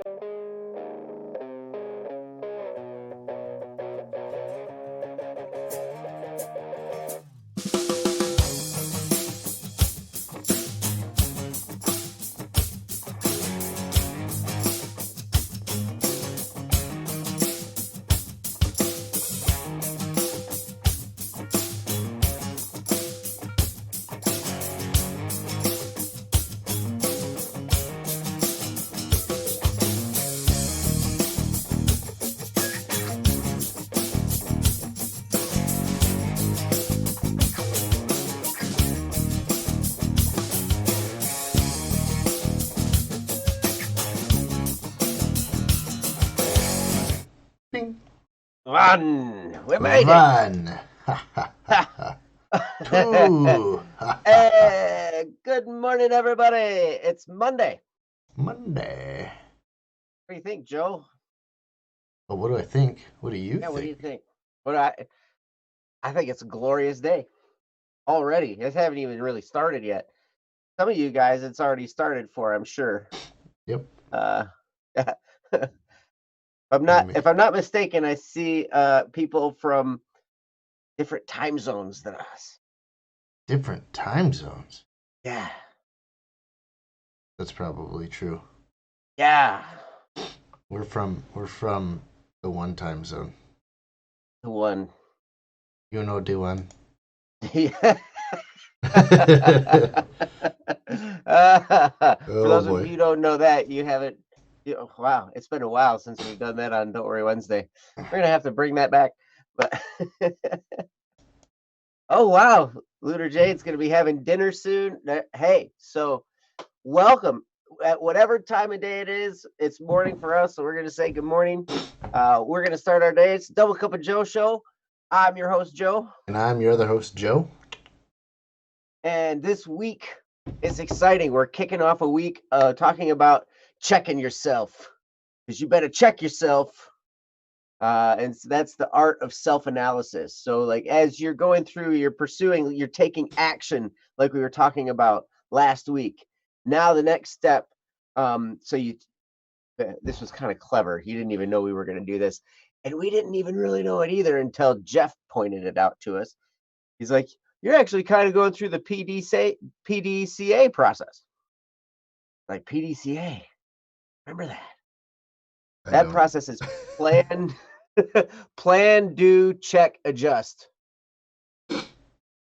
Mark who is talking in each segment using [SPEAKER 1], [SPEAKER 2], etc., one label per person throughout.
[SPEAKER 1] Bing.
[SPEAKER 2] Run! We made
[SPEAKER 1] Run.
[SPEAKER 2] it!
[SPEAKER 1] Two.
[SPEAKER 2] Hey, good morning, everybody. It's Monday.
[SPEAKER 1] Monday.
[SPEAKER 2] What do you think, Joe?
[SPEAKER 1] Well, what do I think? What do you
[SPEAKER 2] Yeah, what do you
[SPEAKER 1] think?
[SPEAKER 2] think? I think it's a glorious day already. It haven't even really started yet. Some of you guys, it's already started for, I'm sure.
[SPEAKER 1] Yep.
[SPEAKER 2] If I'm not mistaken, I see people from different time zones than us.
[SPEAKER 1] Different time zones.
[SPEAKER 2] Yeah.
[SPEAKER 1] That's probably true.
[SPEAKER 2] Yeah.
[SPEAKER 1] We're from the one time zone.
[SPEAKER 2] The one.
[SPEAKER 1] You know the one.
[SPEAKER 2] Yeah. For
[SPEAKER 1] Oh
[SPEAKER 2] those of
[SPEAKER 1] boy.
[SPEAKER 2] you who don't know that, you haven't. Wow, it's been a while since we've done that on Don't Worry Wednesday. We're gonna have to bring that back. But oh wow, Lunar Jade's gonna be having dinner soon. Hey, so welcome. At whatever time of day it is, it's morning for us, so we're gonna say good morning. We're gonna start our day. It's Double Cup of Joe show. I'm your host, Joe.
[SPEAKER 1] And I'm your other host, Joe.
[SPEAKER 2] And this week is exciting. We're kicking off a week talking about checking yourself, because you better check yourself. And so that's the art of self-analysis. So like as you're going through, you're taking action like we were talking about last week. Now the next step, this was kind of clever. You didn't even know we were going to do this. And we didn't even really know it either until Jeff pointed it out to us. He's like, you're actually kind of going through the PDCA process. Like PDCA. Remember that? That process is plan, plan, do, check, adjust.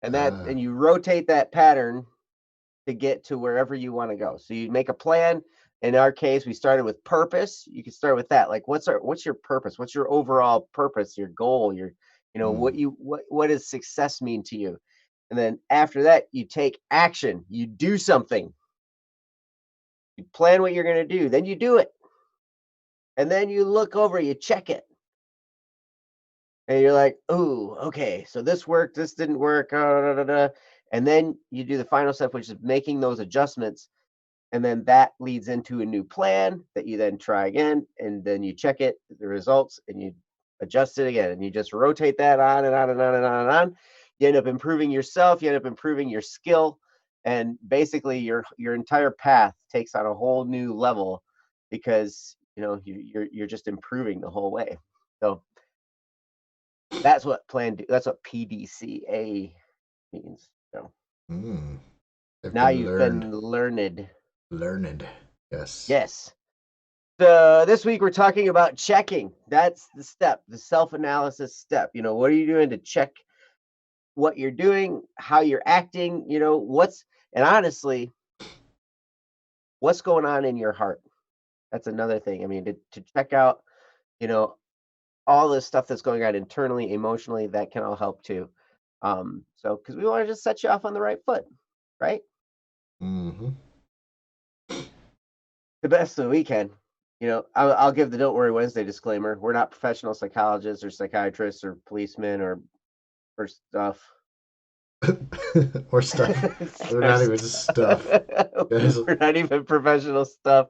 [SPEAKER 2] And you rotate that pattern to get to wherever you want to go. So you make a plan. In our case, we started with purpose. You can start with that. Like what's your purpose? What's your overall purpose, your goal, what does success mean to you? And then after that, you take action. You do something. You plan what you're going to do. Then you do it. And then you look over, you check it. And you're like, "Ooh, okay, so this worked, this didn't work." And then you do the final step, which is making those adjustments. And then that leads into a new plan that you then try again. And then you check it, the results, and you adjust it again. And you just rotate that on and on and on and on and on. You end up improving yourself, you end up improving your skill. And basically your entire path takes on a whole new level because you're just improving the whole way. So that's what that's what PDCA means. So now you've been learned.
[SPEAKER 1] Learned. Yes.
[SPEAKER 2] Yes. So this week we're talking about checking. That's the step, the self-analysis step. What are you doing to check what you're doing, how you're acting, and honestly, what's going on in your heart? That's another thing. I mean, to check out, all this stuff that's going on internally, emotionally, that can all help too. So because we want to just set you off on the right foot, right?
[SPEAKER 1] Mm-hmm.
[SPEAKER 2] The best that we can. I'll give the Don't Worry Wednesday disclaimer. We're not professional psychologists or psychiatrists or policemen or stuff.
[SPEAKER 1] Or stuff. We're not even stuff.
[SPEAKER 2] We're not even professional stuff.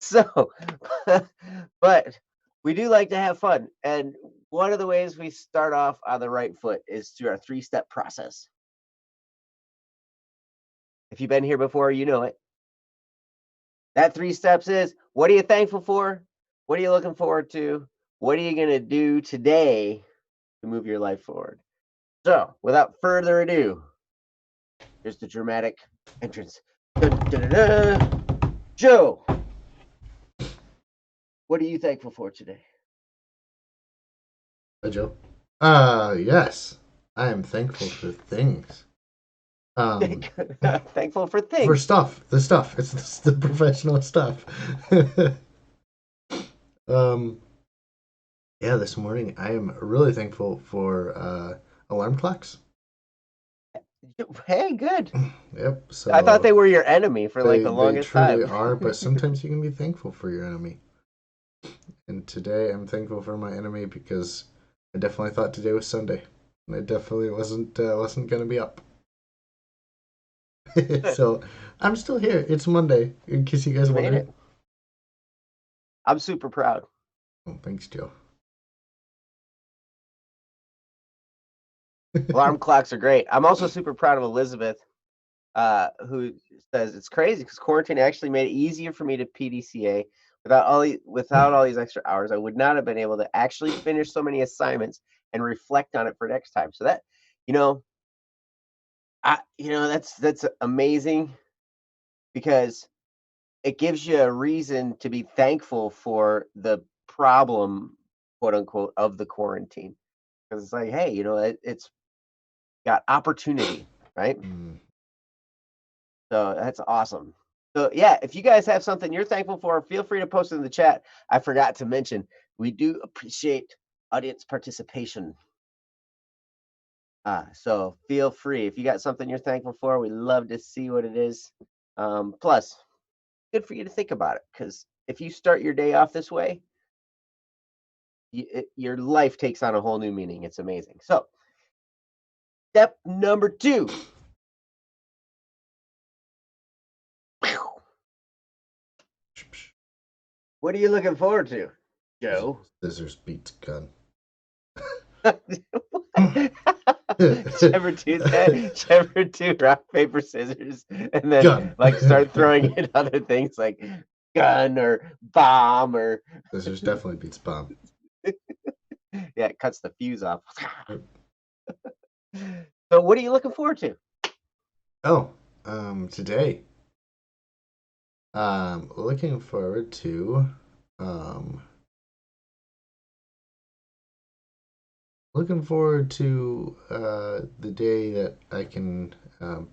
[SPEAKER 2] So, but we do like to have fun. And one of the ways we start off on the right foot is through our 3-step process. If you've been here before, you know it. That 3 steps is, what are you thankful for? What are you looking forward to? What are you going to do today to move your life forward? So, without further ado, here's the dramatic entrance. Dun, dun, dun, dun. Joe, what are you thankful for today?
[SPEAKER 1] Hi, Joe. Yes. I am thankful for things. Um,
[SPEAKER 2] Thankful for
[SPEAKER 1] for
[SPEAKER 2] things.
[SPEAKER 1] stuff. The stuff. It's the professional stuff. um, yeah, this morning I am really thankful for alarm clocks.
[SPEAKER 2] Hey, good.
[SPEAKER 1] Yep.
[SPEAKER 2] I thought
[SPEAKER 1] So
[SPEAKER 2] they were your enemy for like the
[SPEAKER 1] they
[SPEAKER 2] longest
[SPEAKER 1] truly
[SPEAKER 2] time.
[SPEAKER 1] are, but sometimes you can be thankful for your enemy. And today I'm thankful for my enemy because I definitely thought today was Sunday, and I definitely wasn't gonna be up. So I'm still here. It's Monday, in case you guys
[SPEAKER 2] You made it.
[SPEAKER 1] wondering.
[SPEAKER 2] I'm super proud.
[SPEAKER 1] Oh, thanks, Joe.
[SPEAKER 2] Alarm clocks are great. I'm also super proud of Elizabeth, who says it's crazy because quarantine actually made it easier for me to PDCA. Without all these extra hours, I would not have been able to actually finish so many assignments and reflect on it for next time. So that, you know, that's amazing because it gives you a reason to be thankful for the problem, quote unquote, of the quarantine. Because it's like, hey, it's got opportunity, right?
[SPEAKER 1] Mm.
[SPEAKER 2] So that's awesome. So yeah, if you guys have something you're thankful for, feel free to post it in the chat. I forgot to mention, we do appreciate audience participation. So feel free. If you got something you're thankful for, we love to see what it is. Plus, good for you to think about it because if you start your day off this way, your life takes on a whole new meaning. It's amazing. So, step number 2. What are you looking forward to, Joe?
[SPEAKER 1] Scissors beats gun.
[SPEAKER 2] Did you ever do that? Did you ever do rock, paper, scissors, and then
[SPEAKER 1] Gun.
[SPEAKER 2] like start throwing in other things like gun or bomb or
[SPEAKER 1] Scissors definitely beats bomb.
[SPEAKER 2] yeah, it cuts the fuse off. So what are you looking forward to?
[SPEAKER 1] Oh, today, looking forward to, um, the day that I can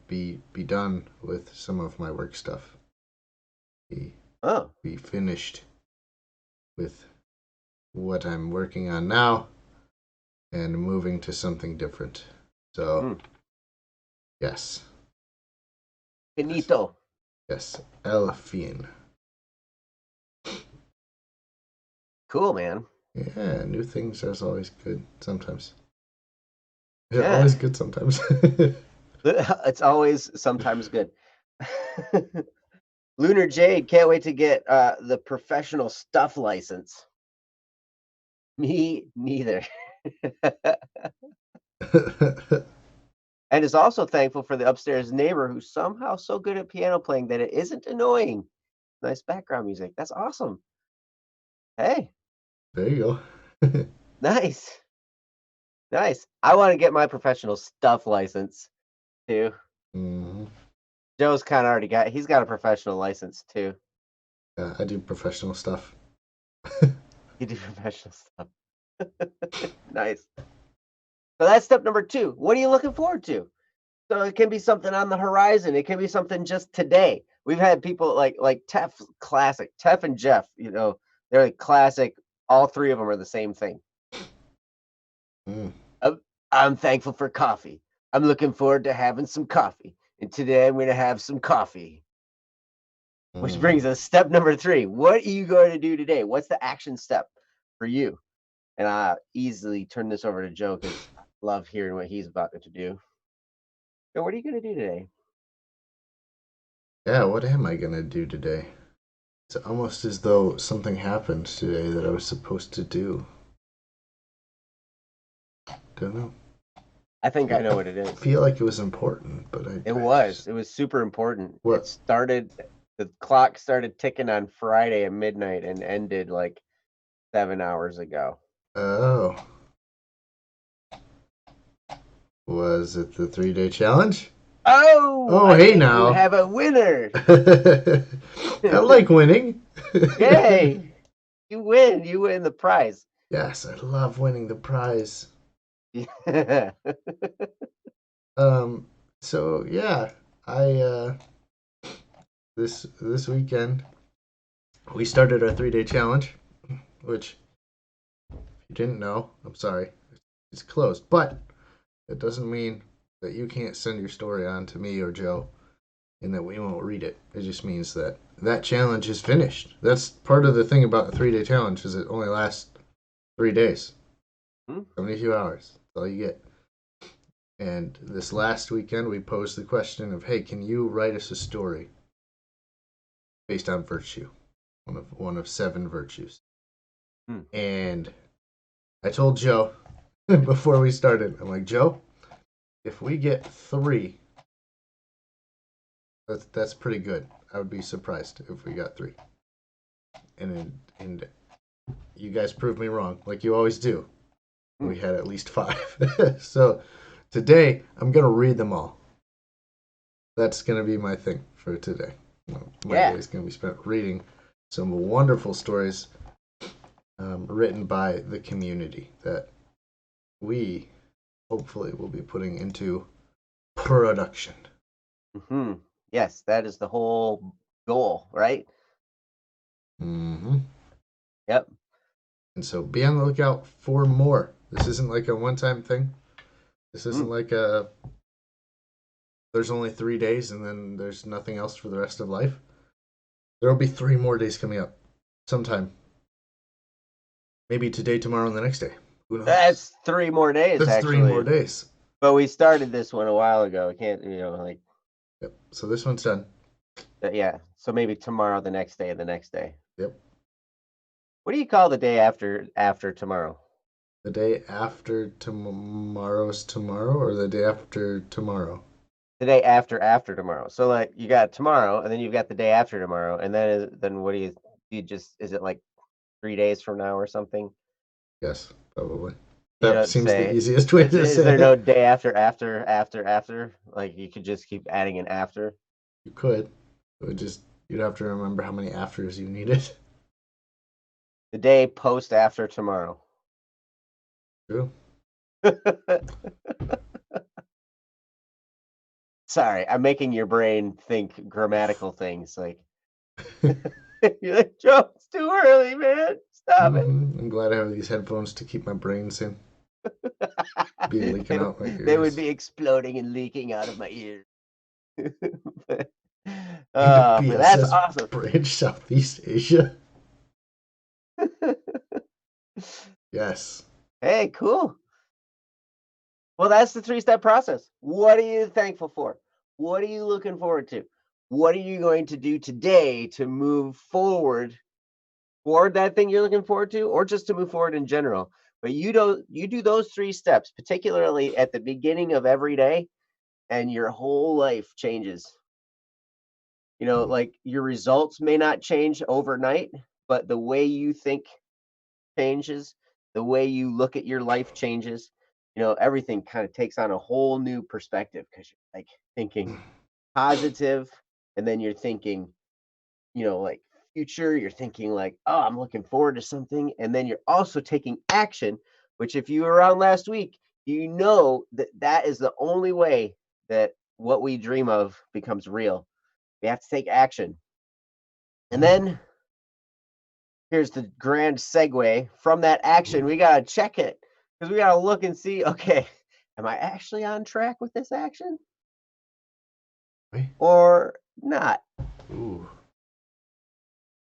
[SPEAKER 1] be done with some of my work stuff. Be
[SPEAKER 2] Oh,
[SPEAKER 1] be finished with what I'm working on now and moving to something different. So
[SPEAKER 2] mm,
[SPEAKER 1] yes, yes,
[SPEAKER 2] finito.
[SPEAKER 1] yes. El fin.
[SPEAKER 2] Cool, man.
[SPEAKER 1] Yeah, new things are always good sometimes. Yeah,
[SPEAKER 2] Yeah.
[SPEAKER 1] always good sometimes.
[SPEAKER 2] It's always sometimes good. Lunar Jade can't wait to get the professional stuff license. Me neither. And is also thankful for the upstairs neighbor who's somehow so good at piano playing that it isn't annoying. Nice background music. That's awesome. Hey,
[SPEAKER 1] There you go.
[SPEAKER 2] nice. Nice. I want to get my professional stuff license too.
[SPEAKER 1] Hmm.
[SPEAKER 2] Joe's kind of already he's got a professional license too.
[SPEAKER 1] Yeah, I do professional stuff.
[SPEAKER 2] You do professional stuff. Nice. So that's step number 2. What are you looking forward to? So it can be something on the horizon. It can be something just today. We've had people like Tef, classic. Tef and Jeff, they're like classic. All 3 of them are the same thing.
[SPEAKER 1] Mm.
[SPEAKER 2] I'm thankful for coffee. I'm looking forward to having some coffee. And today I'm going to have some coffee. Which
[SPEAKER 1] Mm.
[SPEAKER 2] brings us step number 3. What are you going to do today? What's the action step for you? And I easily turn this over to Joe because I love hearing what he's about to do. So what are you going to do today?
[SPEAKER 1] Yeah, what am I gonna do today? It's almost as though something happened today that I was supposed to do. Don't know.
[SPEAKER 2] I think I know what it
[SPEAKER 1] I
[SPEAKER 2] is.
[SPEAKER 1] feel like it was important, but
[SPEAKER 2] It
[SPEAKER 1] I just
[SPEAKER 2] was super important. It
[SPEAKER 1] what?
[SPEAKER 2] started, the clock started ticking on Friday at midnight and ended like 7 hours ago.
[SPEAKER 1] Oh, was it the 3-day challenge?
[SPEAKER 2] Oh,
[SPEAKER 1] Oh,
[SPEAKER 2] I
[SPEAKER 1] hey
[SPEAKER 2] think you
[SPEAKER 1] now.
[SPEAKER 2] have a winner.
[SPEAKER 1] I like winning.
[SPEAKER 2] Yay! You win. You win the prize.
[SPEAKER 1] Yes, I love winning the prize.
[SPEAKER 2] Yeah.
[SPEAKER 1] Um, so yeah, I this weekend we started our 3-day challenge, which if you didn't know, I'm sorry, it's closed, but it doesn't mean that you can't send your story on to me or Joe and that we won't read it. It just means that that challenge is finished. That's part of the thing about the 3-day challenge is it only lasts 3 days,
[SPEAKER 2] Hmm?
[SPEAKER 1] 72 hours. That's all you get. And this last weekend, we posed the question of, hey, can you write us a story based on virtue, one of 7 virtues?
[SPEAKER 2] Hmm.
[SPEAKER 1] And I told Joe before we started, I'm like, Joe, if we get 3, that's pretty good. I would be surprised if we got 3. And you guys proved me wrong, like you always do.
[SPEAKER 2] Hmm.
[SPEAKER 1] We had at least 5. So today, I'm gonna read them all. That's gonna be my thing for today. My day
[SPEAKER 2] Yeah.
[SPEAKER 1] is gonna be spent reading some wonderful stories written by the community that we hopefully will be putting into production.
[SPEAKER 2] Hmm. Yes, that is the whole goal, right?
[SPEAKER 1] Mm-hmm.
[SPEAKER 2] Yep.
[SPEAKER 1] And so be on the lookout for more. This isn't like a one-time thing. This
[SPEAKER 2] Hmm.
[SPEAKER 1] isn't like a there's only 3 days and then there's nothing else for the rest of life. There will be 3 more days coming up sometime. Maybe today, tomorrow, and the next day. Who knows?
[SPEAKER 2] That's 3 more days,
[SPEAKER 1] That's 3 more
[SPEAKER 2] actually.
[SPEAKER 1] days.
[SPEAKER 2] But we started this one a while ago. I can't, like,
[SPEAKER 1] Yep. So this one's done.
[SPEAKER 2] yeah. So maybe tomorrow, the next day, the next day.
[SPEAKER 1] Yep.
[SPEAKER 2] What do you call the day after tomorrow?
[SPEAKER 1] The day after tomorrow's tomorrow, or the day after tomorrow?
[SPEAKER 2] The day after tomorrow. So like you got tomorrow, and then you've got the day after tomorrow, and then what do you just, is it like 3 days from now or something?
[SPEAKER 1] Yes, probably.
[SPEAKER 2] You
[SPEAKER 1] That
[SPEAKER 2] don't
[SPEAKER 1] seems the
[SPEAKER 2] say.
[SPEAKER 1] easiest way to
[SPEAKER 2] Is
[SPEAKER 1] say
[SPEAKER 2] there no
[SPEAKER 1] it.
[SPEAKER 2] day after? Like you could just keep adding an after.
[SPEAKER 1] You could. It would just you'd have to remember how many afters you needed.
[SPEAKER 2] The day post after tomorrow.
[SPEAKER 1] True.
[SPEAKER 2] Sorry, I'm making your brain think grammatical things. Like you're like, Joe, it's too early, man. Stop it.
[SPEAKER 1] I'm glad I have these headphones to keep my brains in. Be leaking
[SPEAKER 2] they,
[SPEAKER 1] out my
[SPEAKER 2] they would
[SPEAKER 1] ears.
[SPEAKER 2] be exploding and leaking out of my ears.
[SPEAKER 1] And a
[SPEAKER 2] Man, that's
[SPEAKER 1] BSS
[SPEAKER 2] awesome.
[SPEAKER 1] bridge, Southeast Asia. Yes.
[SPEAKER 2] Hey, cool. Well, that's the 3-step process. What are you thankful for? What are you looking forward to? What are you going to do today to move forward toward that thing you're looking forward to, or just to move forward in general? But you do those 3 steps, particularly at the beginning of every day, and your whole life changes. Like your results may not change overnight, but the way you think changes, the way you look at your life changes. Everything kind of takes on a whole new perspective because you're like thinking positive, and then you're thinking, like future, you're thinking like, oh, I'm looking forward to something. And then you're also taking action, which if you were around last week, that is the only way that what we dream of becomes real. We have to take action. And then here's the grand segue from that action. We got to check it because we got to look and see, okay, am I actually on track with this action
[SPEAKER 1] Right?
[SPEAKER 2] or not?
[SPEAKER 1] Ooh.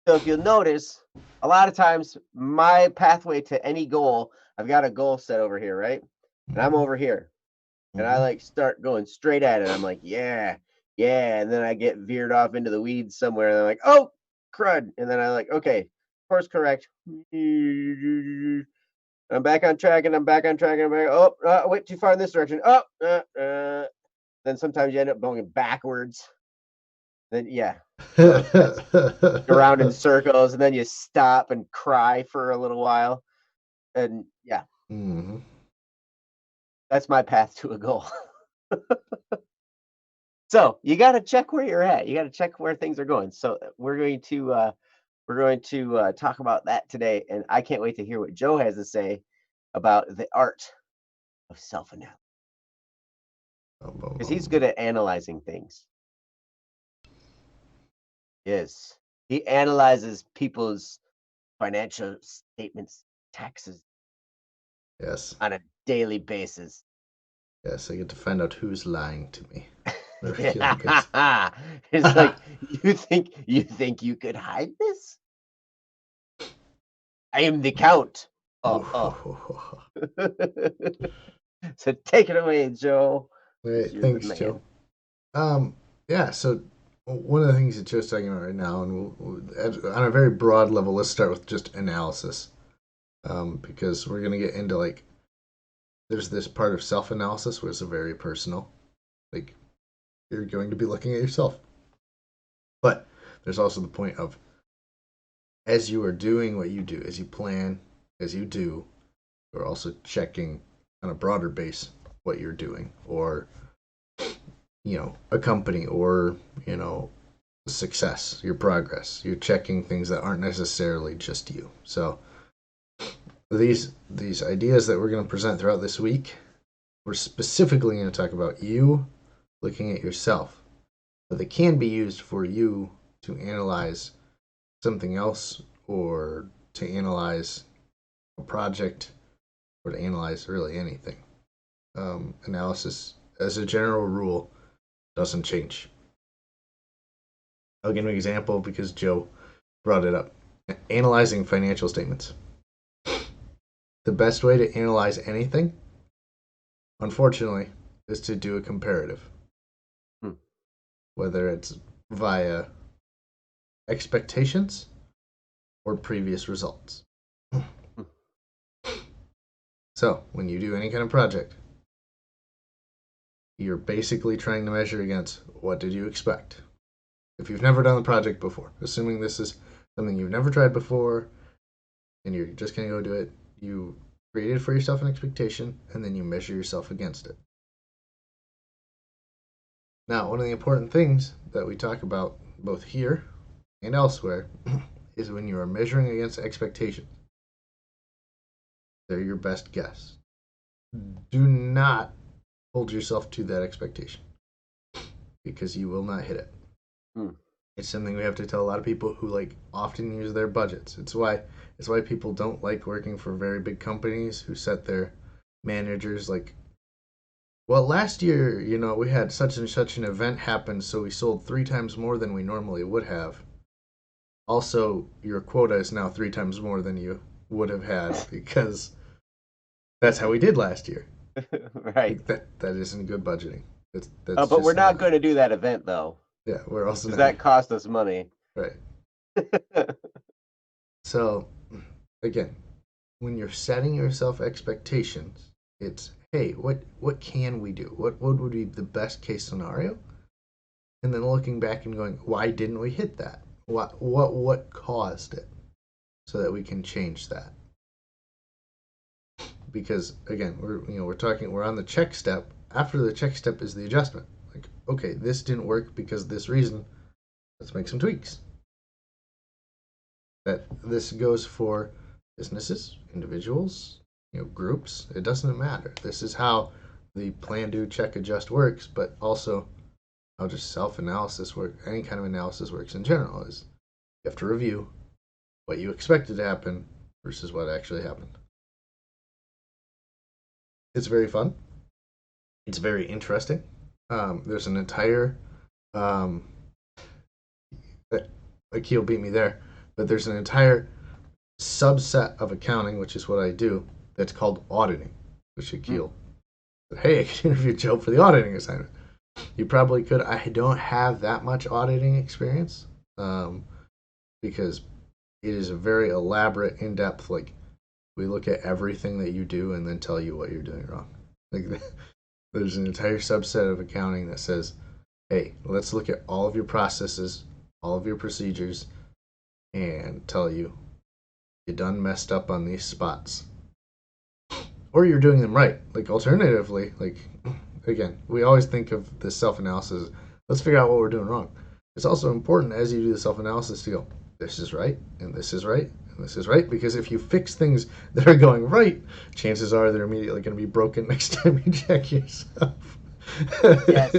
[SPEAKER 2] So if you'll notice, a lot of times my pathway to any goal, I've got a goal set over here, right? And I'm
[SPEAKER 1] Mm-hmm.
[SPEAKER 2] over here and I
[SPEAKER 1] Mm-hmm.
[SPEAKER 2] like start going straight at it. I'm like, yeah, yeah. And then I get veered off into the weeds somewhere and I'm like, oh, crud. And then I like, okay, course correct. I'm back on track, and I'm back on track, and I'm back. Oh, I went too far in this direction. Oh, then sometimes you end up going backwards. Then yeah, go around in circles, and then you stop and cry for a little while, and yeah,
[SPEAKER 1] Mm-hmm.
[SPEAKER 2] that's my path to a goal. So you got to check where you're at. You got to check where things are going. So we're going to talk about that today, and I can't wait to hear what Joe has to say about the art of self-analysis, because he's good at analyzing things. Yes, he analyzes people's financial statements, taxes
[SPEAKER 1] Yes.
[SPEAKER 2] on a daily basis.
[SPEAKER 1] Yes, I get to find out who's lying to me on a regular basis.
[SPEAKER 2] Yeah, it's like you think you could hide this? I am the count. So take it away, Joe.
[SPEAKER 1] Right,
[SPEAKER 2] You're the
[SPEAKER 1] thanks, Joe.
[SPEAKER 2] man.
[SPEAKER 1] Yeah, so one of the things that Joe's talking about right now, and on a very broad level, let's start with just analysis, because we're going to get into like, there's this part of self-analysis where it's very personal, like you're going to be looking at yourself, but there's also the point of, as you are doing what you do, as you plan, as you do, you're also checking on a broader base what you're doing, or a company, or success, your progress. You're checking things that aren't necessarily just you. So these ideas that we're going to present throughout this week, we're specifically going to talk about you looking at yourself, but they can be used for you to analyze something else, or to analyze a project, or to analyze really anything. Analysis, as a general rule, doesn't change. I'll give an example because Joe brought it up. Analyzing financial statements. The best way to analyze anything, unfortunately, is to do a comparative.
[SPEAKER 2] Hmm.
[SPEAKER 1] Whether it's via expectations or previous results. So, when you do any kind of project, you're basically trying to measure against what did you expect. If you've never done the project before, assuming this is something you've never tried before and you're just going to go do it, you created for yourself an expectation and then you measure yourself against it. Now, one of the important things that we talk about both here and elsewhere is when you are measuring against expectations, they're your best guess. Do not hold yourself to that expectation because you will not hit it.
[SPEAKER 2] Hmm.
[SPEAKER 1] It's something we have to tell a lot of people who like often use their budgets. It's why people don't like working for very big companies who set their managers like, well, last year, we had such and such an event happen, so we sold 3 times more than we normally would have. Also, your quota is now 3 times more than you would have had because that's how we did last year.
[SPEAKER 2] Right.
[SPEAKER 1] Like that isn't good budgeting. That's
[SPEAKER 2] But we're
[SPEAKER 1] just
[SPEAKER 2] not
[SPEAKER 1] not.
[SPEAKER 2] going to do that event though,
[SPEAKER 1] Yeah, we're also
[SPEAKER 2] because
[SPEAKER 1] not.
[SPEAKER 2] that cost us money.
[SPEAKER 1] Right. So, again, when you're setting yourself expectations, it's, hey, what can we do? What would be the best case scenario? And then looking back and going, why didn't we hit that? What caused it? So that we can change that. Because again, we're on the check step. After the check step is the adjustment. Like, okay, this didn't work because of this reason. Let's make some tweaks. That this goes for businesses, individuals, groups. It doesn't matter. This is how the plan, do, check, adjust works, but also how just self-analysis work. Any kind of analysis works in general is you have to review what you expected to happen versus what actually happened. It's very fun. It's very interesting. There's an entire um, Akil beat me there, but there's an entire subset of accounting, which is what I do, that's called auditing, which Akil said, hey, I can interview Joe for the auditing assignment. You probably could. I don't have that much auditing experience because it is a very elaborate, in-depth, like We look at everything that you do and then tell you what you're doing wrong. Like there's an entire subset of accounting that says, "Hey, let's look at all of your processes, all of your procedures, and tell you you done messed up on these spots, or you're doing them right." Like alternatively, like again, we always think of this self-analysis. Let's figure out what we're doing wrong. It's also important as you do the self-analysis to go, this is right, and this is right, and this is right, because if you fix things that are going right, chances are they're immediately going to be broken next time you check yourself.
[SPEAKER 2] Yes.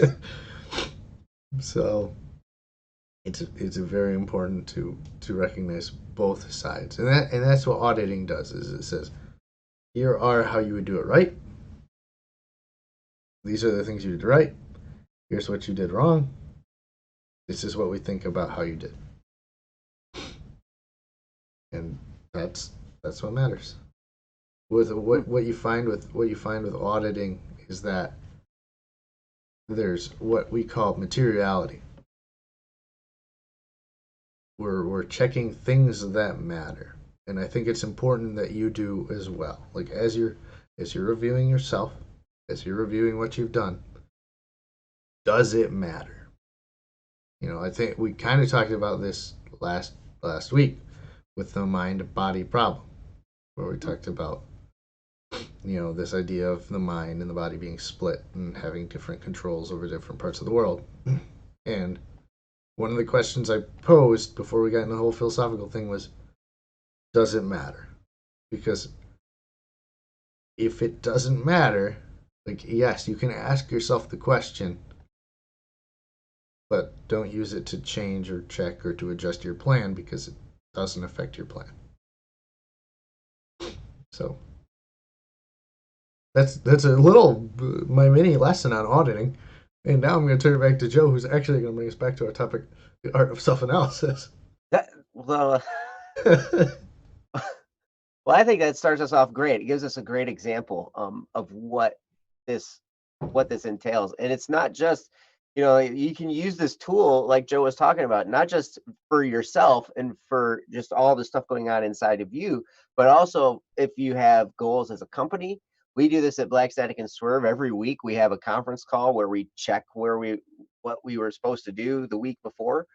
[SPEAKER 1] So it's very important to recognize both sides, and that's what auditing does. Is it says here are how you would do it right. These are the things you did right. Here's what you did wrong. This is what we think about how you did, and that's what matters. With what you find with auditing is that there's what we call materiality. We're checking things that matter, and I think it's important that you do as well. Like as you're reviewing yourself, as you're reviewing what you've done, does it matter? I think we kind of talked about this last week with the mind body problem, where we talked about this idea of the mind and the body being split and having different controls over different parts of the world. And one of the questions I posed before we got into the whole philosophical thing was, does it matter? Because if it doesn't matter, like, yes, you can ask yourself the question, but don't use it to change or check or to adjust your plan because it doesn't affect your plan. So that's a little my mini lesson on auditing. And now I'm going to turn it back to Joe, who's actually going to bring us back to our topic, the art of self-analysis.
[SPEAKER 2] Well, well, I think that starts us off great. It gives us a great example of this what this entails, and it's not just you can use this tool like Joe was talking about, not just for yourself and for just all the stuff going on inside of you, but also if you have goals as a company. We do this at Black Static and Swerve every week. We have a conference call where we check what we were supposed to do the week before,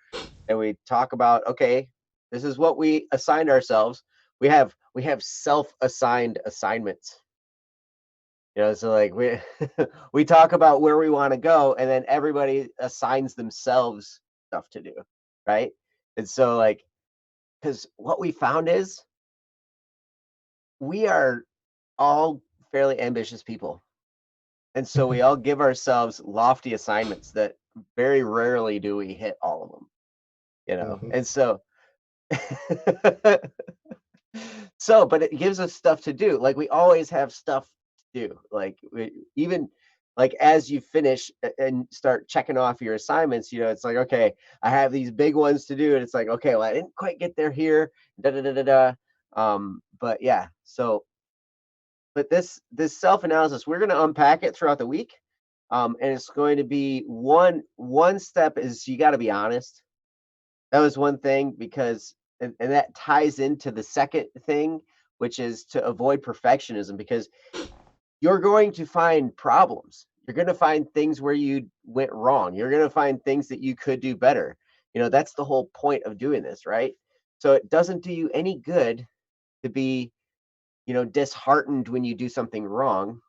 [SPEAKER 2] and we talk about, okay, this is what we assigned ourselves. We have self-assigned assignments. So like we talk about where we want to go, and then everybody assigns themselves stuff to do, right? And so like, because what we found is we are all fairly ambitious people, and so we all give ourselves lofty assignments that very rarely do we hit all of them.
[SPEAKER 1] Mm-hmm.
[SPEAKER 2] And so but it gives us stuff to do. Like we always have stuff to do. Like even like as you finish and start checking off your assignments, it's like, okay, I have these big ones to do, and it's like, okay, well, I didn't quite get there here. Da da da da da. But yeah, but this self analysis, we're going to unpack it throughout the week, and it's going to be one step is you got to be honest. That was one thing, because and that ties into the second thing, which is to avoid perfectionism, because you're going to find problems. You're going to find things where you went wrong. You're going to find things that you could do better. That's the whole point of doing this, right? So it doesn't do you any good to be, disheartened when you do something wrong,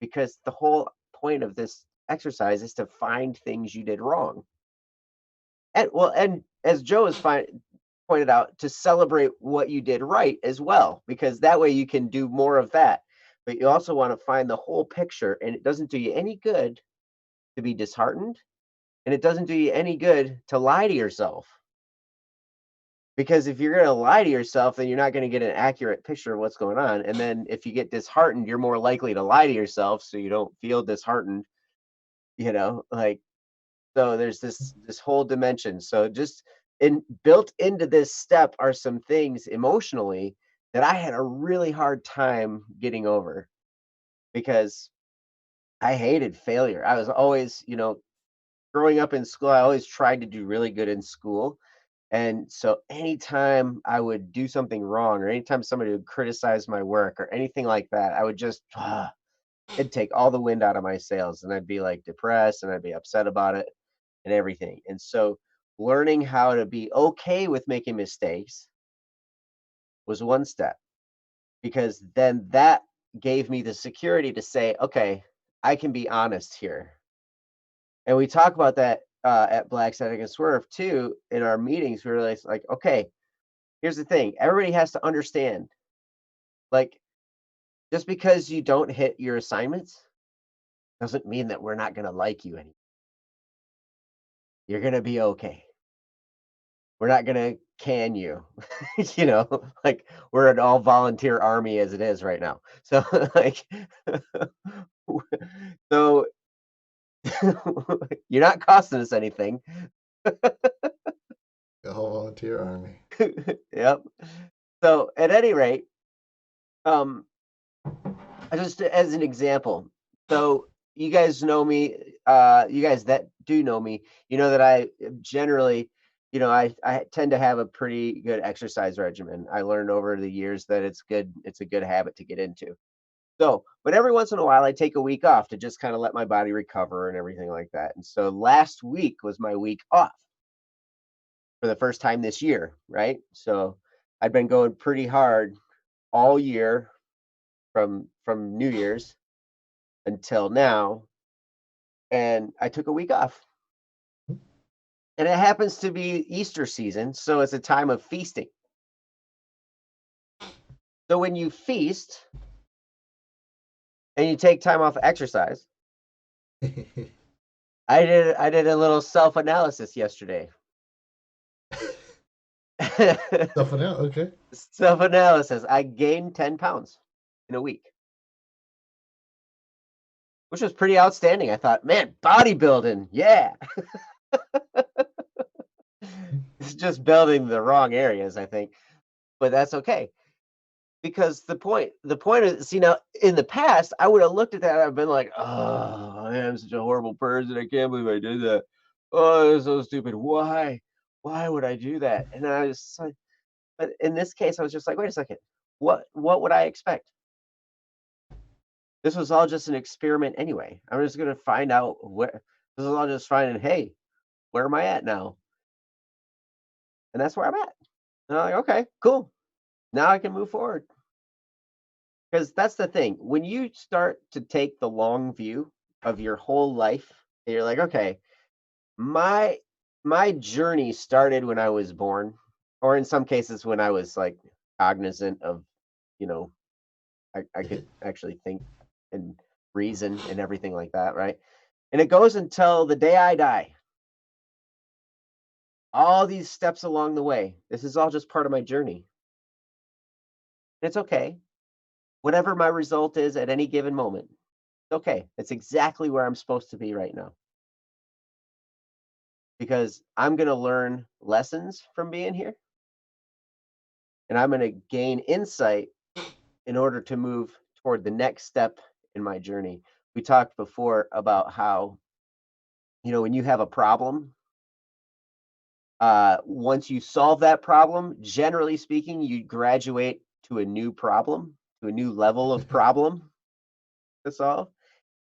[SPEAKER 2] because the whole point of this exercise is to find things you did wrong. And as Joe has pointed out, to celebrate what you did right as well, because that way you can do more of that. But you also want to find the whole picture, and it doesn't do you any good to be disheartened, and it doesn't do you any good to lie to yourself. Because if you're going to lie to yourself, then you're not going to get an accurate picture of what's going on. And then if you get disheartened, you're more likely to lie to yourself so you don't feel disheartened, like. So there's this whole dimension. So just built into this step are some things emotionally that I had a really hard time getting over, because I hated failure. I was always, growing up in school, I always tried to do really good in school. And so anytime I would do something wrong, or anytime somebody would criticize my work or anything like that, I would just it'd take all the wind out of my sails, and I'd be like depressed and I'd be upset about it and everything. And so learning how to be okay with making mistakes was one step, because then that gave me the security to say, okay, I can be honest here. And we talk about that at Black Static and Swerve too in our meetings. We were like, okay, here's the thing. Everybody has to understand, like, just because you don't hit your assignments doesn't mean that we're not going to like you anymore. You're going to be okay. We're not going to can you, like we're an all volunteer army as it is right now. So like, so you're not costing us anything.
[SPEAKER 1] The whole volunteer army.
[SPEAKER 2] Yep. So at any rate, um, just as an example, so you guys know me, you guys that do know me, you know that I generally, I tend to have a pretty good exercise regimen. I learned over the years that it's a good habit to get into. So, but every once in a while I take a week off to just kind of let my body recover and everything like that. And so last week was my week off for the first time this year, right? So I've been going pretty hard all year from New Year's until now, and I took a week off. And it happens to be Easter season, so it's a time of feasting. So when you feast and you take time off of exercise, I did a little self-analysis yesterday.
[SPEAKER 1] Stuffing out, okay.
[SPEAKER 2] Self-analysis. I gained 10 pounds in a week, which was pretty outstanding. I thought, man, bodybuilding, yeah. It's just building the wrong areas, I think, but that's okay. Because the point is, see, now in the past, I would have looked at that and I've been like, "Oh, I am such a horrible person. I can't believe I did that. Oh, it's so stupid. Why? Why would I do that?" And I was like, but in this case, I was just like, "Wait a second. What would I expect? This was all just an experiment anyway. I'm just gonna find out where this is all just finding, hey, where am I at now?" And that's where I'm at. And I'm like, okay, cool. Now I can move forward. Because that's the thing. When you start to take the long view of your whole life, and you're like, okay, my my journey started when I was born, or in some cases when I was like cognizant of, you know, I could actually think and reason and everything like that, right? And it goes until the day I die. All these steps along the way. This is all just part of my journey. It's okay. Whatever my result is at any given moment, it's okay. It's exactly where I'm supposed to be right now, because I'm going to learn lessons from being here, and I'm going to gain insight in order to move toward the next step in my journey. We talked before about how, when you have a problem, once you solve that problem, generally speaking, you graduate to a new problem, to a new level of problem to solve.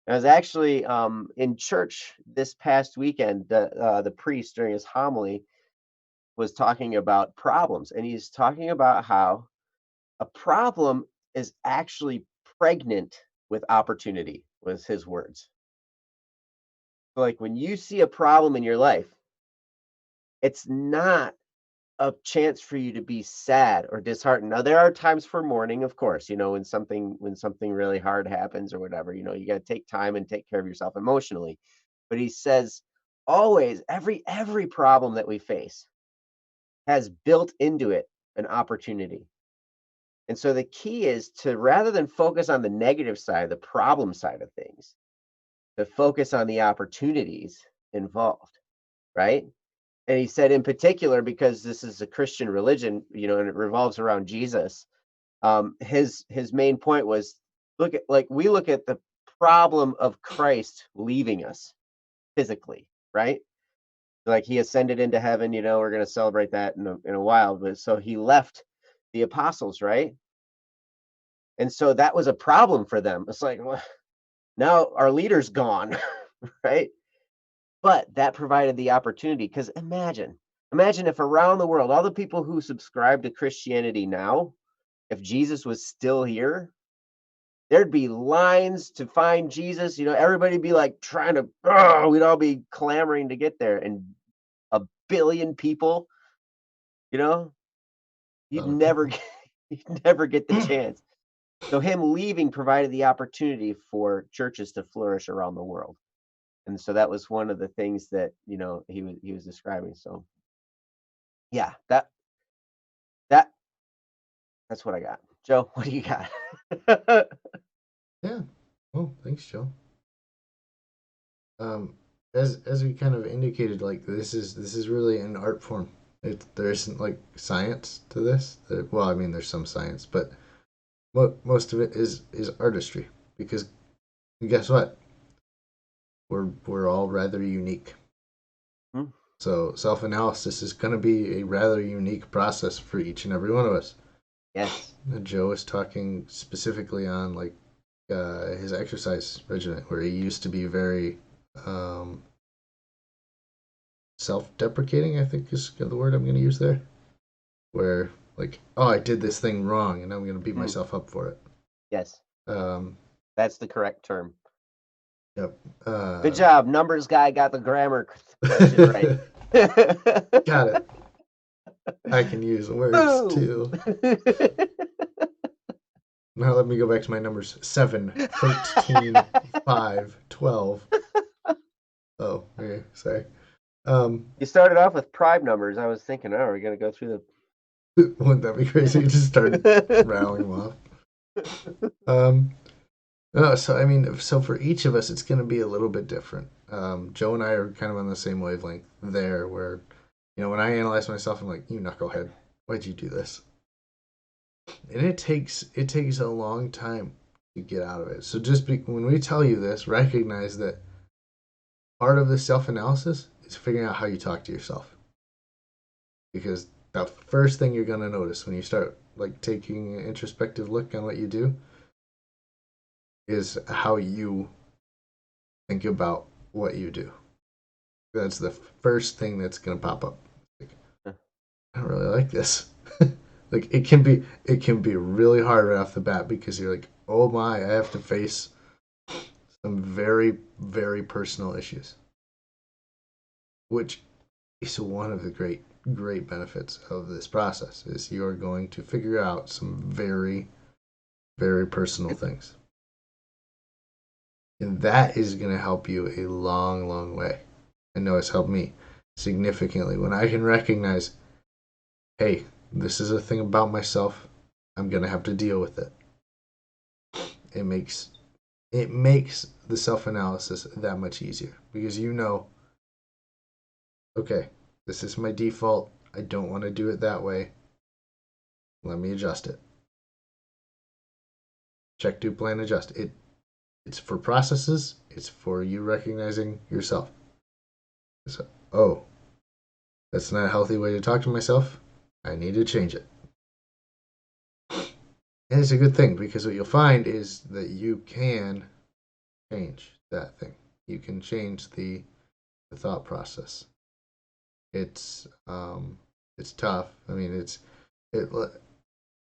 [SPEAKER 2] I was actually in church this past weekend. The priest during his homily was talking about problems, and he's talking about how a problem is actually pregnant with opportunity, was his words. So, like, when you see a problem in your life, it's not a chance for you to be sad or disheartened. Now, there are times for mourning, of course, when something really hard happens or whatever, you got to take time and take care of yourself emotionally. But he says always every problem that we face has built into it an opportunity. And so the key is to, rather than focus on the negative side, the problem side of things, to focus on the opportunities involved, right? And he said, in particular, because this is a Christian religion, and it revolves around Jesus. His main point was, we look at the problem of Christ leaving us physically, right? Like he ascended into heaven, we're going to celebrate that in a while. But so he left the apostles, right? And so that was a problem for them. It's like, well, now our leader's gone, right? But that provided the opportunity, because imagine if around the world, all the people who subscribe to Christianity now, if Jesus was still here, there'd be lines to find Jesus. Everybody'd be like trying to, we'd all be clamoring to get there. And a billion people, you know,
[SPEAKER 1] A
[SPEAKER 2] you'd
[SPEAKER 1] lot of
[SPEAKER 2] never
[SPEAKER 1] people.
[SPEAKER 2] get, you'd never get the chance. So him leaving provided the opportunity for churches to flourish around the world. And so that was one of the things that, he was describing. So yeah, that that's what I got. Joe, what do you got?
[SPEAKER 1] Yeah. Oh, thanks, Joe. As we kind of indicated, like this is really an art form. There isn't like science to this. Well, I mean, there's some science, but most of it is artistry. Because guess what? We're all rather unique.
[SPEAKER 2] Hmm,
[SPEAKER 1] So self-analysis is going to be a rather unique process for each and every one of us.
[SPEAKER 2] yes.
[SPEAKER 1] Joe is talking specifically on like his exercise regimen, where he used to be very um, self-deprecating. I think is the word I'm going to use there. Where like, oh, I did this thing wrong, and I'm going to beat
[SPEAKER 2] Hmm,
[SPEAKER 1] myself up for it.
[SPEAKER 2] yes.
[SPEAKER 1] Um,
[SPEAKER 2] That's the correct term.
[SPEAKER 1] yep.
[SPEAKER 2] Good job. Numbers guy got the grammar question right.
[SPEAKER 1] Got it. I can use words
[SPEAKER 2] Boom.
[SPEAKER 1] too. Now let me go back to my numbers: 7, 13, 5, 12. Oh, okay, sorry. Um,
[SPEAKER 2] You started off with prime numbers. I was thinking, oh, we're going to go through
[SPEAKER 1] wouldn't that be crazy? You just started
[SPEAKER 2] the.
[SPEAKER 1] rattling them off. Um, no, so I mean, so for each of us, it's going to be a little bit different. Joe and I are kind of on the same wavelength there, where when I analyze myself, I'm like, you knucklehead, why'd you do this? And it takes a long time to get out of it. So when we tell you this, recognize that part of this self-analysis is figuring out how you talk to yourself, because the first thing you're going to notice when you start like taking an introspective look on what you do is how you think about what you do. That's the first thing that's going to pop up. Like, I don't really like this. Like it can be really hard right off the bat, because you're like, oh my, I have to face some very very personal issues, which is one of the great benefits of this process. Is you're going to figure out some very very personal things, and that is going to help you a long way. I know it's helped me significantly when I can recognize, hey, this is a thing about myself. I'm going to have to deal with it. It makes the self-analysis that much easier, because okay, this is my default. I don't want to do it that way. Let me adjust it. Check, do, plan, adjust. It's for processes. It's for you recognizing yourself. So, oh, that's not a healthy way to talk to myself. I need to change it. And it's a good thing, because what you'll find is that you can change that thing. You can change the thought process. It's tough. I mean, it.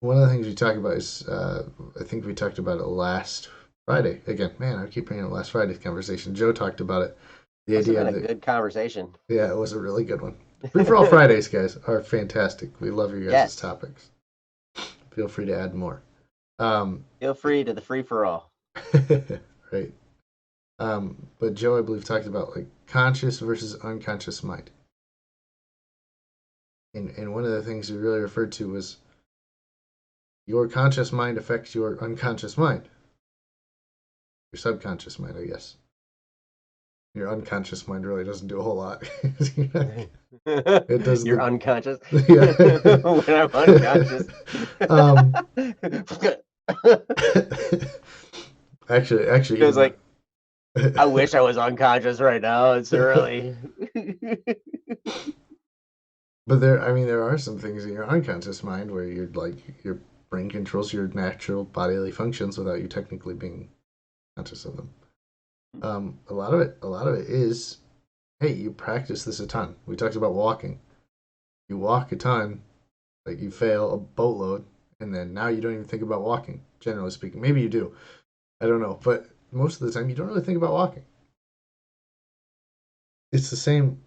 [SPEAKER 1] One of the things we talk about is I think we talked about it last Friday. Again, man, I keep bringing up last Friday's conversation. Joe talked about it. The
[SPEAKER 2] Must have
[SPEAKER 1] idea
[SPEAKER 2] been
[SPEAKER 1] of
[SPEAKER 2] a good conversation.
[SPEAKER 1] yeah, it was a really good one. Free for all Fridays, guys, are fantastic. We love your guys'
[SPEAKER 2] Yes.
[SPEAKER 1] topics. Feel free to add more. Um,
[SPEAKER 2] Feel free to the free for all.
[SPEAKER 1] right. But Joe, I believe, talked about like conscious versus unconscious mind. And one of the things we really referred to was your conscious mind affects your unconscious mind, your subconscious mind, I guess. Your unconscious mind really doesn't do a whole lot. It does
[SPEAKER 2] You're
[SPEAKER 1] the
[SPEAKER 2] unconscious.
[SPEAKER 1] yeah.
[SPEAKER 2] When I'm unconscious.
[SPEAKER 1] um, actually,
[SPEAKER 2] Feels
[SPEAKER 1] even
[SPEAKER 2] like I wish I was unconscious right now. It's early.
[SPEAKER 1] But there are some things in your unconscious mind where you're like your brain controls your natural bodily functions without you technically being conscious of them. A lot of it is, hey, you practice this a ton. We talked about walking. You walk a ton, like you fail a boatload, and then now you don't even think about walking. Generally speaking, maybe you do. I don't know, but most of the time you don't really think about walking. It's the same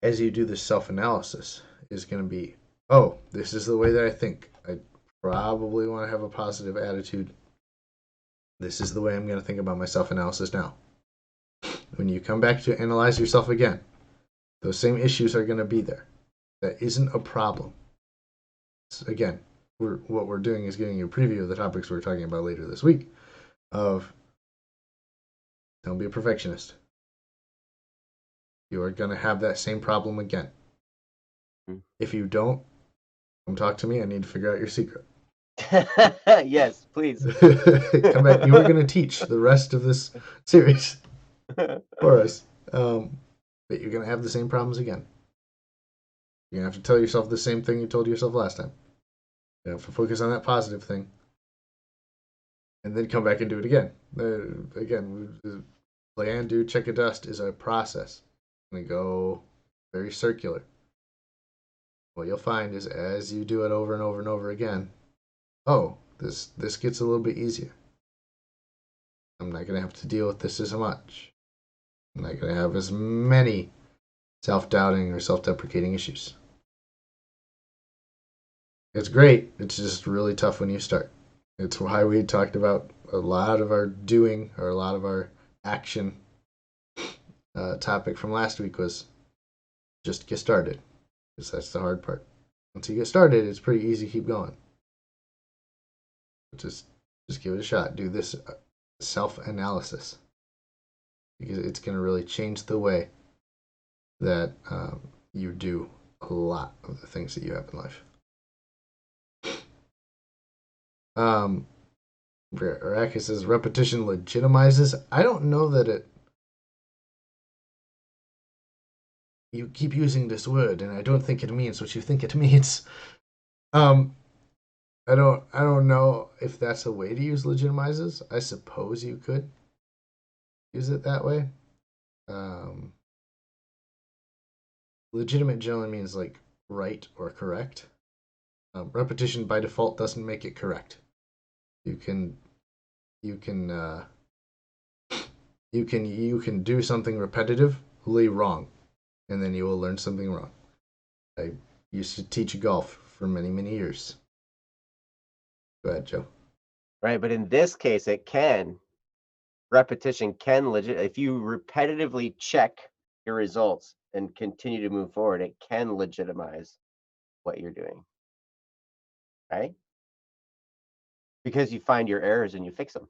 [SPEAKER 1] as you do this self analysis. Is going to be, oh, this is the way that I think. I probably want to have a positive attitude. This is the way I'm going to think about my self analysis now. When you come back to analyze yourself again, those same issues are going to be there. That isn't a problem. So again, what we're doing is giving you a preview of the topics we're talking about later this week. Of don't be a perfectionist. You are going to have that same problem again. If you don't, come talk to me. I need to figure out your secret.
[SPEAKER 2] Yes, please.
[SPEAKER 1] Come back. You are going to teach the rest of this series for us. But you're going to have the same problems again. You're going to have to tell yourself the same thing you told yourself last time. You have to focus on that positive thing. And then come back and do it again. Again, plan, do, check a dust is a process. We go very circular. What you'll find is as you do it over and over and over again, oh, this gets a little bit easier. I'm not going to have to deal with this as much. I'm not going to have as many self-doubting or self-deprecating issues. It's great. It's just really tough when you start. It's why we talked about a lot of our doing or a lot of our action topic from last week was just get started, because that's the hard part. Once you get started, it's pretty easy to keep going. Just give it a shot. Do this self-analysis, because it's going to really change the way that you do a lot of the things that you have in life. Araki says repetition legitimizes. I don't know that it. You keep using this word, and I don't think it means what you think it means. Um, I don't know if that's a way to use legitimizes. I suppose you could use it that way. Legitimate generally means like right or correct. Repetition by default doesn't make it correct. You can you can do something repetitively wrong, and then you will learn something wrong. I used to teach golf for many years. Go ahead, Joe.
[SPEAKER 2] Right, but in this case, repetition can if you repetitively check your results and continue to move forward, it can legitimize what you're doing, right? Because you find your errors and you fix them.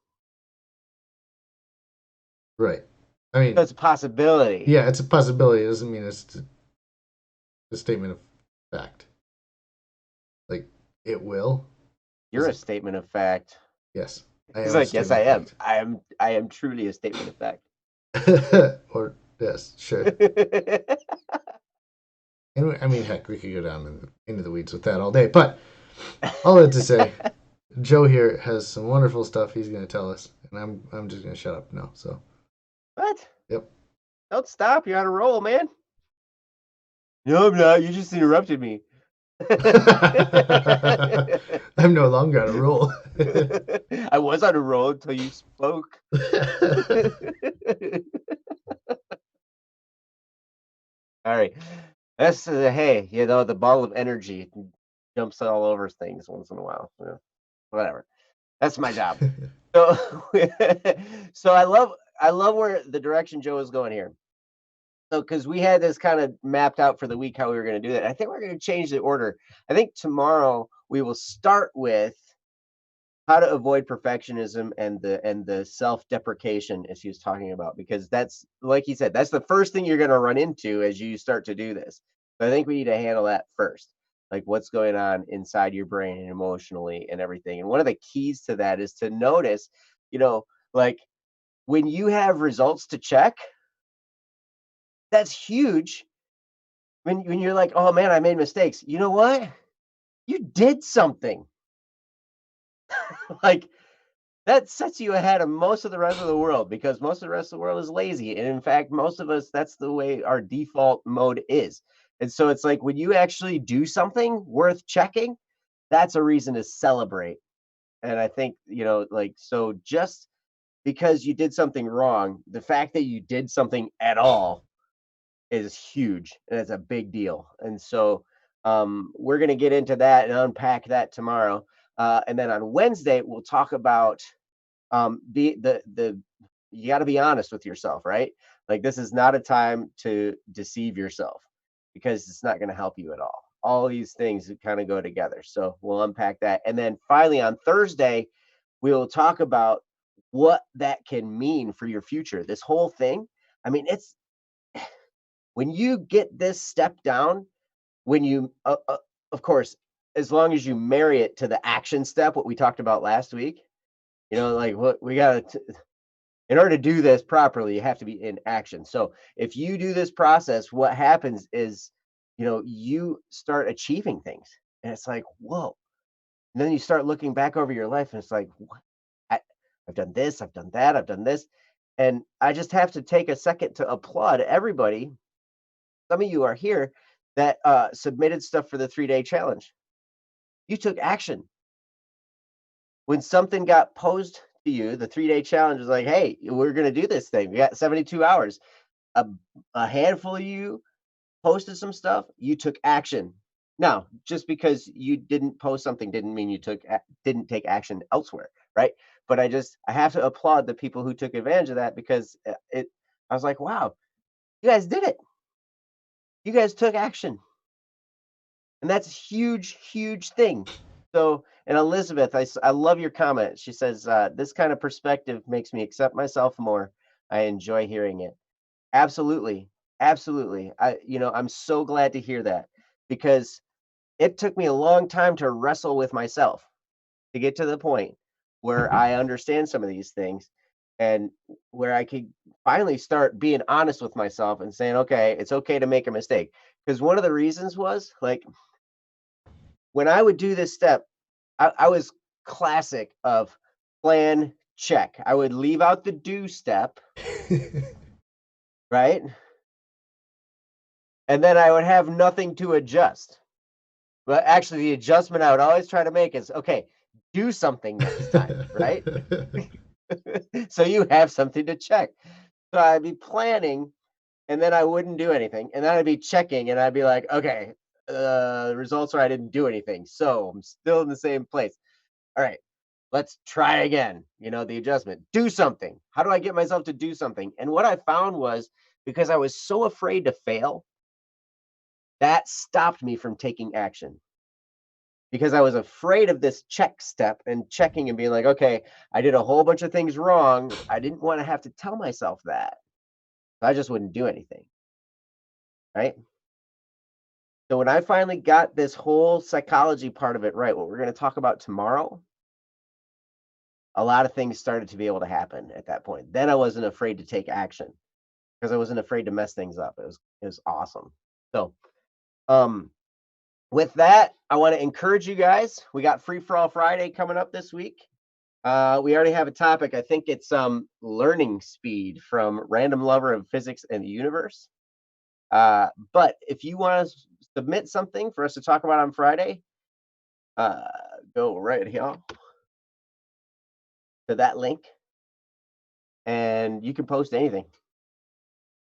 [SPEAKER 1] Right. I mean,
[SPEAKER 2] So it's a possibility.
[SPEAKER 1] yeah, it's a possibility. It doesn't mean it's a statement of fact. Like, it will.
[SPEAKER 2] You're a statement of fact.
[SPEAKER 1] Yes. I
[SPEAKER 2] He's
[SPEAKER 1] am a
[SPEAKER 2] like, yes, I
[SPEAKER 1] statement
[SPEAKER 2] am. I am truly a statement of fact.
[SPEAKER 1] of fact. Or, yes, sure. And I mean, heck, we could go down into the weeds with that all day. But all that to say, Joe here has some wonderful stuff he's going to tell us, and I'm just going to shut up now. So.
[SPEAKER 2] What?
[SPEAKER 1] Yep.
[SPEAKER 2] Don't stop. You're on a roll, man. No, I'm not. You just interrupted me.
[SPEAKER 1] I'm no longer on a roll.
[SPEAKER 2] I was on a roll until you spoke. All right. That's hey, the ball of energy jumps all over things once in a while. Yeah, whatever. That's my job. So, so I love where the direction Joe is going here. So, because we had this kind of mapped out for the week how we were going to do that. I think we're going to change the order. I think tomorrow we will start with how to avoid perfectionism and the self-deprecation as he was talking about, because that's, like he said, that's the first thing you're going to run into as you start to do this. So I think we need to handle that first, like what's going on inside your brain and emotionally and everything. And one of the keys to that is to notice, like when you have results to check, that's huge. When you're like, oh man, I made mistakes. You know what? You did something. Like that sets you ahead of most of the rest of the world because most of the rest of the world is lazy. And in fact, most of us, that's the way our default mode is. And so it's like when you actually do something worth checking, that's a reason to celebrate. And I think, like, so just because you did something wrong, the fact that you did something at all is huge and it's a big deal. And so we're going to get into that and unpack that tomorrow. And then on Wednesday, we'll talk about the you got to be honest with yourself, right? Like this is not a time to deceive yourself because it's not going to help you at all these things kind of go together, so we'll unpack that. And then finally on Thursday we'll talk about what that can mean for your future, this whole thing. I mean, it's when you get this step down, when you of course, as long as you marry it to the action step, what we talked about last week, like what we got to, in order to do this properly, you have to be in action. So if you do this process, what happens is, you start achieving things. And it's like, whoa. And then you start looking back over your life and it's like, what? I, I've done this, I've done that, I've done this. And I just have to take a second to applaud everybody. Some of you are here that submitted stuff for the 3-day challenge. You took action. When something got posed to you, the 3-day challenge was like, hey, we're going to do this thing. We got 72 hours. A, a handful of you posted some stuff, you took action. Now, just because you didn't post something didn't mean you didn't take action elsewhere, right? But I have to applaud the people who took advantage of that because I was like, wow, you guys did it. You guys took action. And that's a huge, huge thing. So, and Elizabeth, I love your comment. She says, this kind of perspective makes me accept myself more. I enjoy hearing it. Absolutely. Absolutely. I'm so glad to hear that because it took me a long time to wrestle with myself to get to the point where I understand some of these things and where I could finally start being honest with myself and saying, okay, it's okay to make a mistake. Because one of the reasons was like when I would do this step, I was classic of plan check. I would leave out the do step, right? And then I would have nothing to adjust. But actually, the adjustment I would always try to make is okay, do something next time, right? So you have something to check. So I'd be planning and then I wouldn't do anything. And then I'd be checking and I'd be like, okay, the results are I didn't do anything. So I'm still in the same place. All right, let's try again. The adjustment, do something. How do I get myself to do something? And what I found was because I was so afraid to fail, that stopped me from taking action because I was afraid of this check step and checking and being like, okay, I did a whole bunch of things wrong. I didn't want to have to tell myself that. I just wouldn't do anything. Right. So when I finally got this whole psychology part of it right, what we're going to talk about tomorrow, a lot of things started to be able to happen at that point. Then I wasn't afraid to take action because I wasn't afraid to mess things up. It was awesome. So with that, I want to encourage you guys. We got Free for All Friday coming up this week. We already have a topic. I think it's learning speed from Random Lover of Physics and the Universe. But if you want to submit something for us to talk about on Friday, go right here to that link and you can post anything.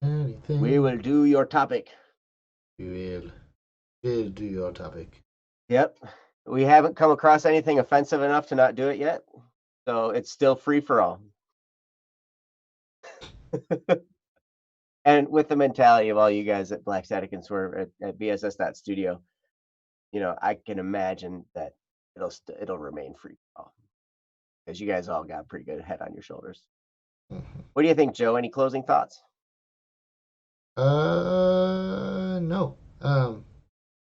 [SPEAKER 1] Anything.
[SPEAKER 2] We will do your topic.
[SPEAKER 1] We will do your topic.
[SPEAKER 2] Yep. We haven't come across anything offensive enough to not do it yet. So it's still free for all. And with the mentality of all you guys at Black Static and Swerve at BSS.studio, I can imagine that it'll remain free for all because you guys all got a pretty good head on your shoulders. Mm-hmm. What do you think, Joe? Any closing thoughts?
[SPEAKER 1] No.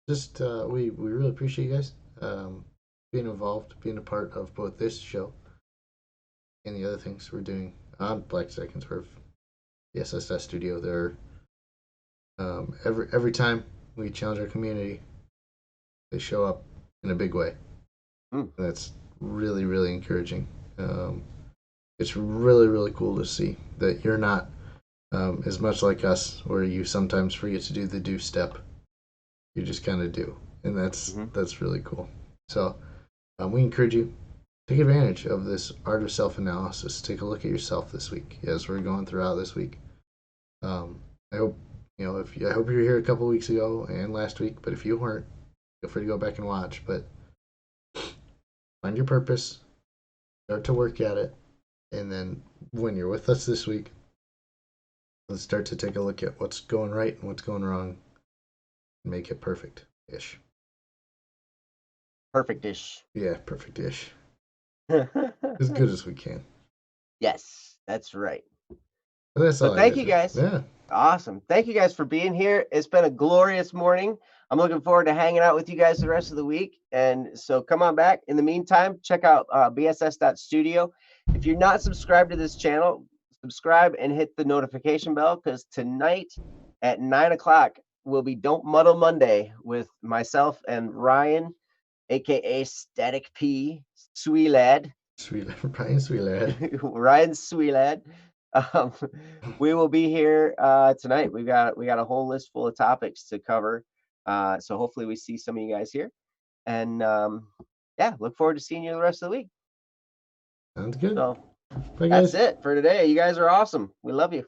[SPEAKER 1] Just we really appreciate you guys being involved, being a part of both this show and the other things we're doing on Blackstack and Swerve, the SSS studio. They're every time we challenge our community, they show up in a big way.
[SPEAKER 2] Mm.
[SPEAKER 1] And that's really, really encouraging. It's really, really cool to see that you're not as much like us, where you sometimes forget to do the do step. You just kind of do, and that's really cool. So we encourage you, take advantage of this art of self-analysis. Take a look at yourself this week as we're going throughout this week. I hope I hope you were here a couple weeks ago and last week, but if you weren't, feel free to go back and watch. But find your purpose, start to work at it, and then when you're with us this week, let's start to take a look at what's going right and what's going wrong, and make it perfect-ish.
[SPEAKER 2] Perfect-ish.
[SPEAKER 1] Yeah, perfect-ish. As good as we can.
[SPEAKER 2] Yes, that's right.
[SPEAKER 1] But that's all I
[SPEAKER 2] thank
[SPEAKER 1] got.
[SPEAKER 2] you guys.
[SPEAKER 1] Yeah.
[SPEAKER 2] Awesome. Thank you guys for being here. It's been a glorious morning. I'm looking forward to hanging out with you guys the rest of the week. And so come on back. In the meantime, check out bss.studio. If you're not subscribed to this channel, subscribe and hit the notification bell, because tonight at 9 o'clock will be Don't Muddle Monday with myself and Ryan, aka Static P, Sweet Lad.
[SPEAKER 1] Sweet Ryan Sweet Lad.
[SPEAKER 2] Ryan Sweet Lad. We will be here tonight. We got a whole list full of topics to cover. So hopefully we see some of you guys here. And yeah, look forward to seeing you the rest of the week.
[SPEAKER 1] Sounds good.
[SPEAKER 2] So
[SPEAKER 1] Bye,
[SPEAKER 2] that's
[SPEAKER 1] guys.
[SPEAKER 2] it for today. You guys are awesome. We love you.